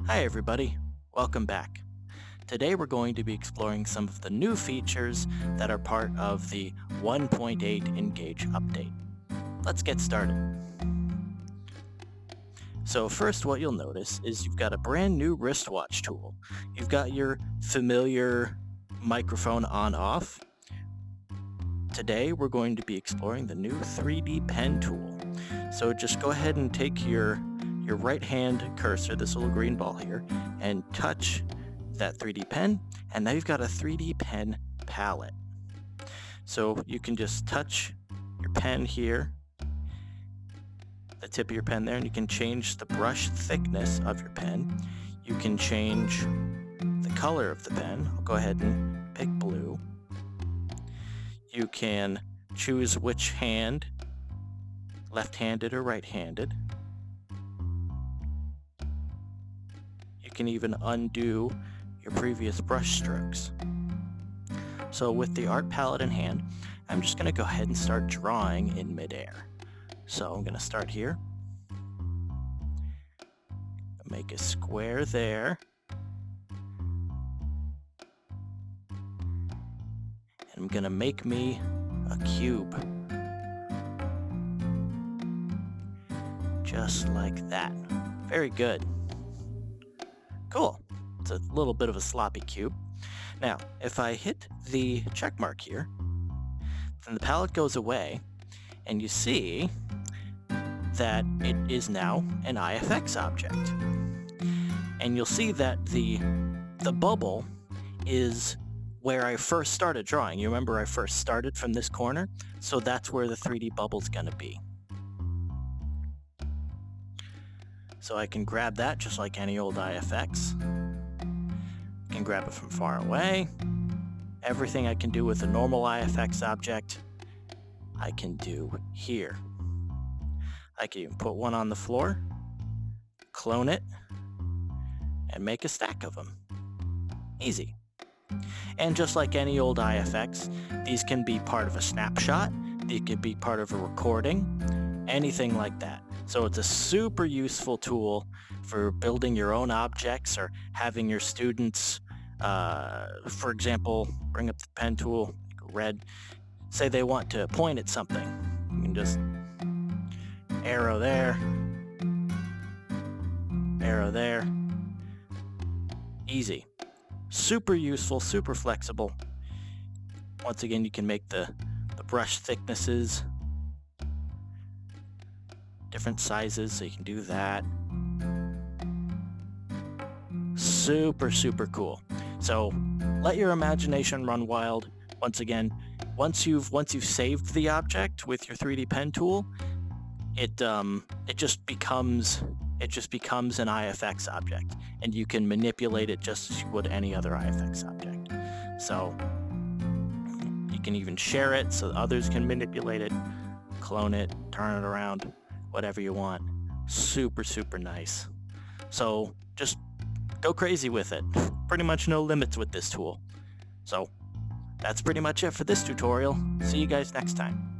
Hi everybody, welcome back. Today we're going to be exploring some of the new features that are part of the 1.8 Engage update. Let's get started. So first what you'll notice is you've got a brand new wristwatch tool. You've got your familiar microphone on-off. Today we're going to be exploring the new 3D pen tool. So just go ahead and take your right hand cursor, this little green ball here, and touch that 3D pen, and now you've got a 3D pen palette. So you can just touch your pen here, the tip of your pen there, and you can change the brush thickness of your pen. You can change the color of the pen. I'll go ahead and pick blue. You can choose which hand, left-handed or right-handed. You can even undo your previous brush strokes. So with the art palette in hand, I'm just going to go ahead and start drawing in midair. So I'm going to start here. Make a square there. And I'm going to make me a cube. Just like that. Very good. Cool. It's a little bit of a sloppy cube. Now, if I hit the check mark here, then the palette goes away, and you see that it is now an IFX object. And you'll see that the bubble is where I first started drawing. You remember I first started from this corner? So that's where the 3D bubble's gonna be. So I can grab that just like any old IFX. I can grab it from far away. Everything I can do with a normal IFX object, I can do here. I can even put one on the floor, clone it, and make a stack of them. Easy. And just like any old IFX, these can be part of a snapshot, they could be part of a recording, anything like that. So it's a super useful tool for building your own objects or having your students, for example, bring up the pen tool, red, say they want to point at something. You can just arrow there, easy. Super useful, super flexible. Once again, you can make the brush thicknesses different sizes, so you can do that. Super, super cool. So let your imagination run wild. Once again, once you've saved the object with your 3D pen tool, it just becomes an IFX object, and you can manipulate it just as you would any other IFX object. So you can even share it so others can manipulate it, clone it, turn it around, whatever you want. Super, super nice. So just go crazy with it. Pretty much no limits with this tool. So that's pretty much it for this tutorial. See you guys next time.